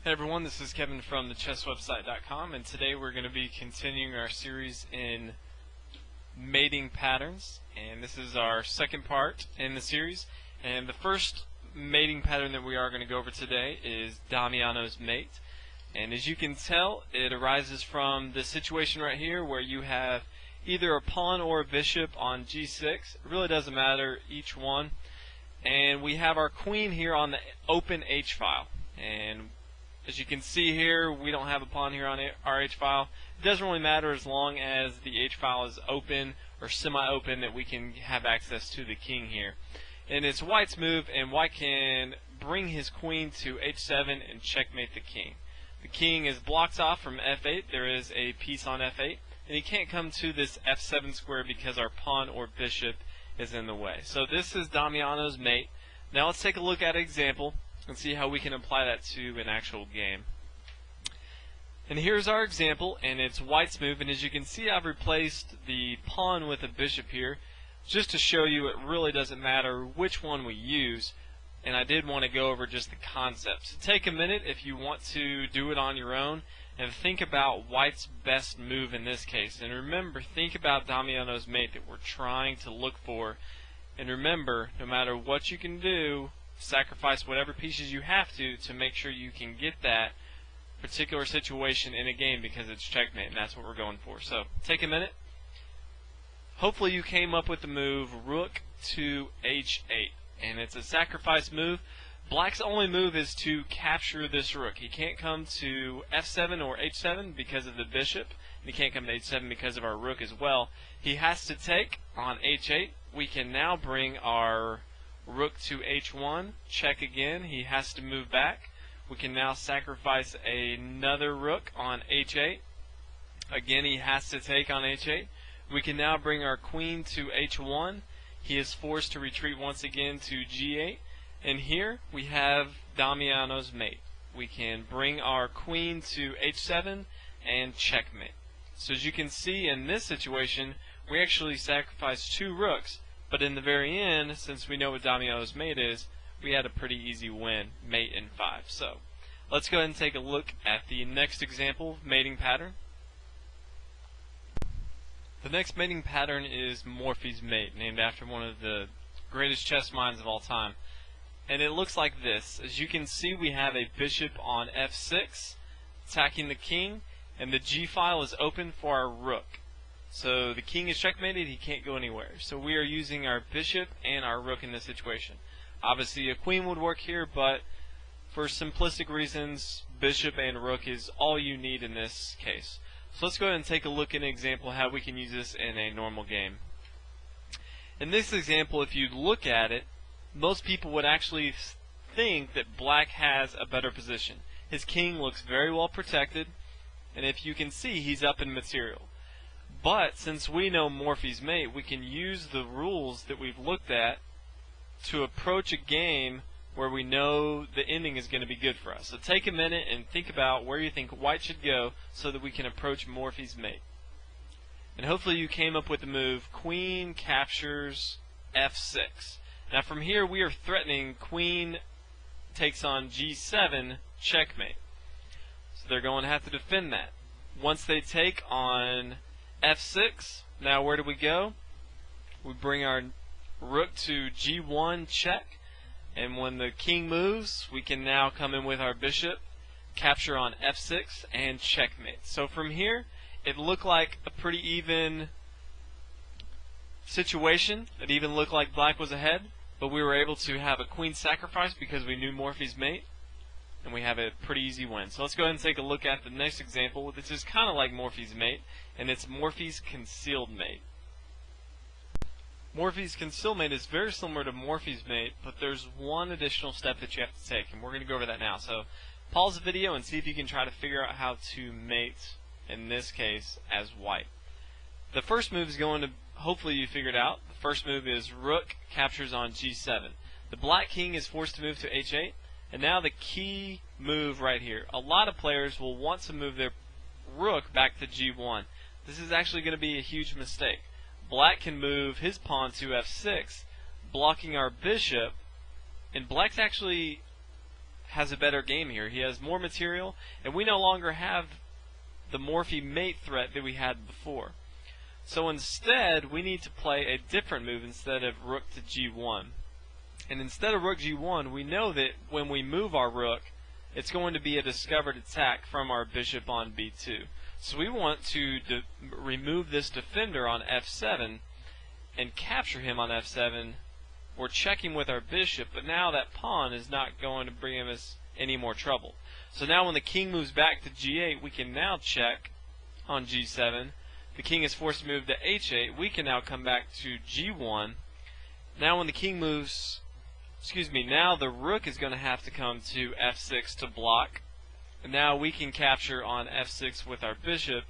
Hey everyone, this is Kevin from thechesswebsite.com, and today we're going to be continuing our series in mating patterns, and this is our second part in the series. And the first mating pattern that we are going to go over today is Damiano's mate, and as you can tell, it arises from the situation right here where you have either a pawn or a bishop on g6. It really doesn't matter, each one, and we have our queen here on the open h file. And as you can see here, we don't have a pawn here on our h file. It doesn't really matter as long as the h file is open or semi-open, that we can have access to the king here. And it's white's move, and white can bring his queen to h7 and checkmate the king. The king is blocked off from f8. There is a piece on f8, and he can't come to this f7 square because our pawn or bishop is in the way. So this is Damiano's mate. Now let's take a look at an example and see how we can apply that to an actual game. And here's our example, and it's white's move, and as you can see, I've replaced the pawn with a bishop here just to show you it really doesn't matter which one we use, and I did want to go over just the concept. So take a minute if you want to do it on your own and think about white's best move in this case. And remember, think about Damiano's mate that we're trying to look for, and remember, no matter what you can do, sacrifice whatever pieces you have to make sure you can get that particular situation in a game, because it's checkmate, and that's what we're going for. So take a minute. Hopefully you came up with the move rook to h8, and it's a sacrifice move. Black's only move is to capture this rook. He can't come to f7 or h7 because of the bishop, and he can't come to h7 because of our rook as well. He has to take on h8. We can now bring our rook to h1, check again. He has to move back. We can now sacrifice another rook on h8. Again, he has to take on h8. We can now bring our queen to h1. He is forced to retreat once again to g8. And here we have Damiano's mate. We can bring our queen to h7 and checkmate. So as you can see, in this situation, we actually sacrificed two rooks. But in the very end, since we know what Damiano's mate is, we had a pretty easy win, mate in 5. So let's go ahead and take a look at the next example of mating pattern. The next mating pattern is Morphy's mate, named after one of the greatest chess minds of all time. And it looks like this. As you can see, we have a bishop on f6 attacking the king, and the g file is open for our rook. So the king is checkmated, he can't go anywhere. So we are using our bishop and our rook in this situation. Obviously a queen would work here, but for simplistic reasons, bishop and rook is all you need in this case. So let's go ahead and take a look at an example how we can use this in a normal game. In this example, if you look at it, most people would actually think that black has a better position. His king looks very well protected, and if you can see, he's up in material. But since we know Morphy's mate, we can use the rules that we've looked at to approach a game where we know the ending is going to be good for us. So take a minute and think about where you think white should go so that we can approach Morphy's mate. And hopefully you came up with the move queen captures f6. Now from here we are threatening queen takes on g7 checkmate. So they're going to have to defend that. Once they take on f6, now where do we go? We bring our rook to g1 check, and when the king moves, we can now come in with our bishop, capture on f6, and checkmate. So from here, it looked like a pretty even situation. It even looked like black was ahead, but we were able to have a queen sacrifice because we knew Morphy's mate, and we have a pretty easy win. So let's go ahead and take a look at the next example. This is kind of like Morphy's mate, and it's Morphy's concealed mate. Morphy's concealed mate is very similar to Morphy's mate, but there's one additional step that you have to take, and we're going to go over that now. So pause the video and see if you can try to figure out how to mate, in this case, as white. The first move is going to, hopefully you figured out, the first move is rook captures on g7. The black king is forced to move to h8, and now the key move right here. A lot of players will want to move their rook back to g1. This is actually going to be a huge mistake. Black can move his pawn to f6, blocking our bishop, and black's actually has a better game here. He has more material, and we no longer have the Morphy mate threat that we had before. So instead, we need to play a different move instead of rook to g1. And instead of rook g1, we know that when we move our rook, it's going to be a discovered attack from our bishop on b2. So we want to remove this defender on f7 and capture him on f7. We're checking with our bishop, but now that pawn is not going to bring us any more trouble. So now when the king moves back to g8, we can now check on g7. The king is forced to move to h8. We can now come back to g1. Now when the king moves, now the rook is going to have to come to f6 to block. And now we can capture on f6 with our bishop,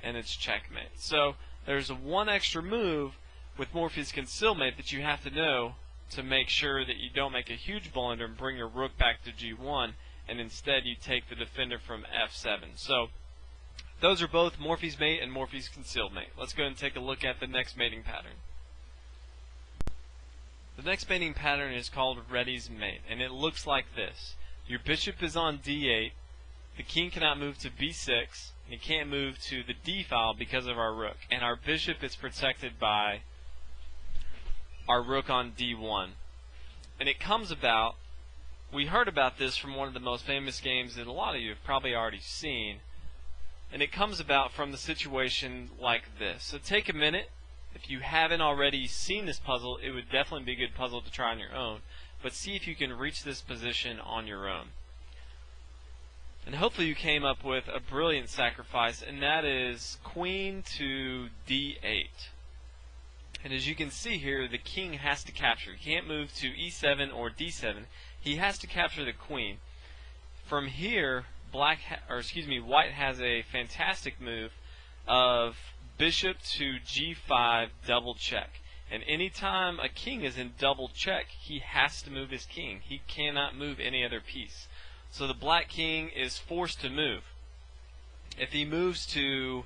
and it's checkmate. So there's one extra move with Morphy's concealmate that you have to know to make sure that you don't make a huge blunder and bring your rook back to g1, and instead you take the defender from f7. So those are both Morphy's mate and Morphy's concealed mate. Let's go ahead and take a look at the next mating pattern. The next mating pattern is called Reddy's mate, and it looks like this. Your bishop is on d8, the king cannot move to b6, and he can't move to the d file because of our rook, and our bishop is protected by our rook on d1. And it comes about, we heard about this from one of the most famous games that a lot of you have probably already seen, and it comes about from the situation like this. So take a minute. If you haven't already seen this puzzle, it would definitely be a good puzzle to try on your own, but see if you can reach this position on your own. And hopefully you came up with a brilliant sacrifice, and that is queen to d8. And as you can see here, the king has to capture. He can't move to e7 or d7. He has to capture the queen. From here, white has a fantastic move of bishop to g5 double check. And anytime a king is in double check, he has to move his king. He cannot move any other piece. So the black king is forced to move. If he moves to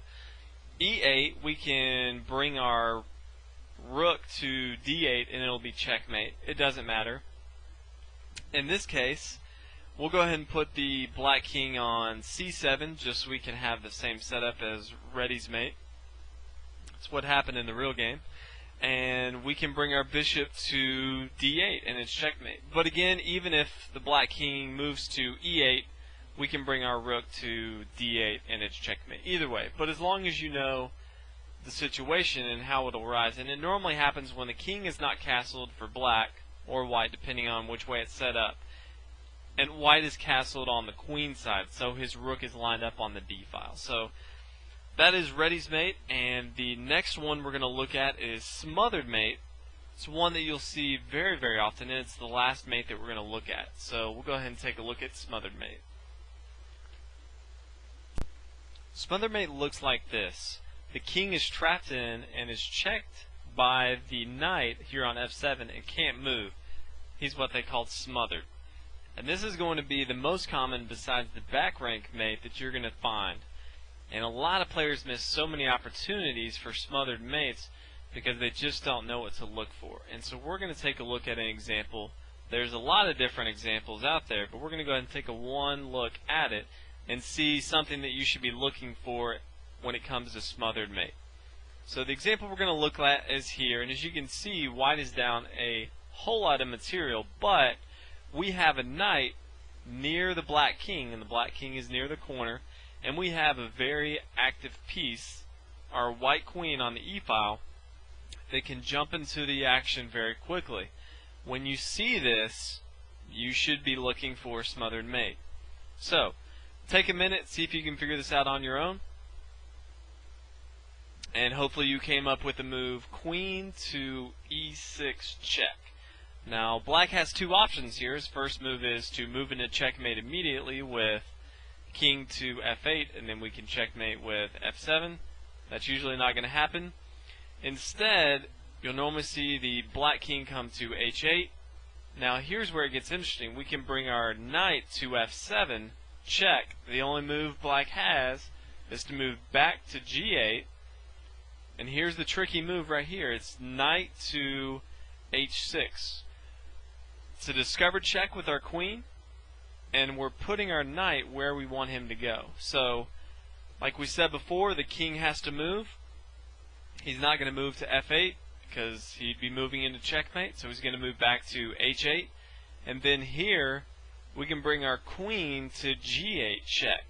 e8, we can bring our rook to d8 and it'll be checkmate. It doesn't matter. In this case, we'll go ahead and put the black king on c7 just so we can have the same setup as Reddy's mate. That's what happened in the real game. And we can bring our bishop to d8 and it's checkmate. But again, even if the black king moves to e8, we can bring our rook to d8 and it's checkmate. Either way, but as long as you know the situation and how it'll rise. And it normally happens when the king is not castled for black or white, depending on which way it's set up. And white is castled on the queen side, so his rook is lined up on the d file. So that is Reddy's mate, and the next one we're going to look at is Smothered mate. It's one that you'll see very, very often, and it's the last mate that we're going to look at. So we'll go ahead and take a look at Smothered mate. Smothered mate looks like this. The king is trapped in and is checked by the knight here on f7 and can't move. He's what they call smothered. And this is going to be the most common besides the back rank mate that you're going to find. And a lot of players miss so many opportunities for smothered mates because they just don't know what to look for. And so we're going to take a look at an example. There's a lot of different examples out there, but we're going to go ahead and take one look at it and see something that you should be looking for when it comes to smothered mate. So the example we're going to look at is here, and as you can see, white is down a whole lot of material, but we have a knight near the black king, and the black king is near the corner, and we have a very active piece, our white queen on the e-file, that can jump into the action very quickly. When you see this, you should be looking for smothered mate. So, take a minute, see if you can figure this out on your own. And hopefully you came up with the move queen to e6 check. Now, black has two options here. His first move is to move into checkmate immediately with king to f8, and then we can checkmate with f7. That's usually not going to happen. Instead, you'll normally see the black king come to h8. Now, here's where it gets interesting. We can bring our knight to f7, check. The only move black has is to move back to g8. And here's the tricky move right here. It's knight to h6. It's a discovered check with our queen. and we're putting our knight where we want him to go. So, like we said before, the king has to move. He's not going to move to f8 because he'd be moving into checkmate, so he's going to move back to h8. And then here, we can bring our queen to g8 check.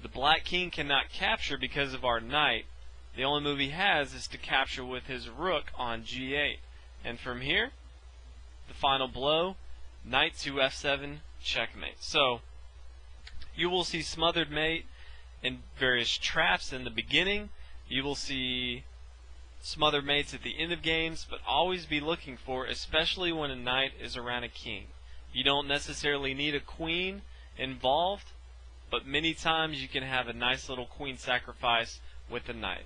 The black king cannot capture because of our knight. The only move he has is to capture with his rook on g8. And from here, the final blow, knight to f7, checkmate. So, you will see smothered mate in various traps in the beginning. You will see smothered mates at the end of games, but always be looking for, especially when a knight is around a king. You don't necessarily need a queen involved, but many times you can have a nice little queen sacrifice with a knight.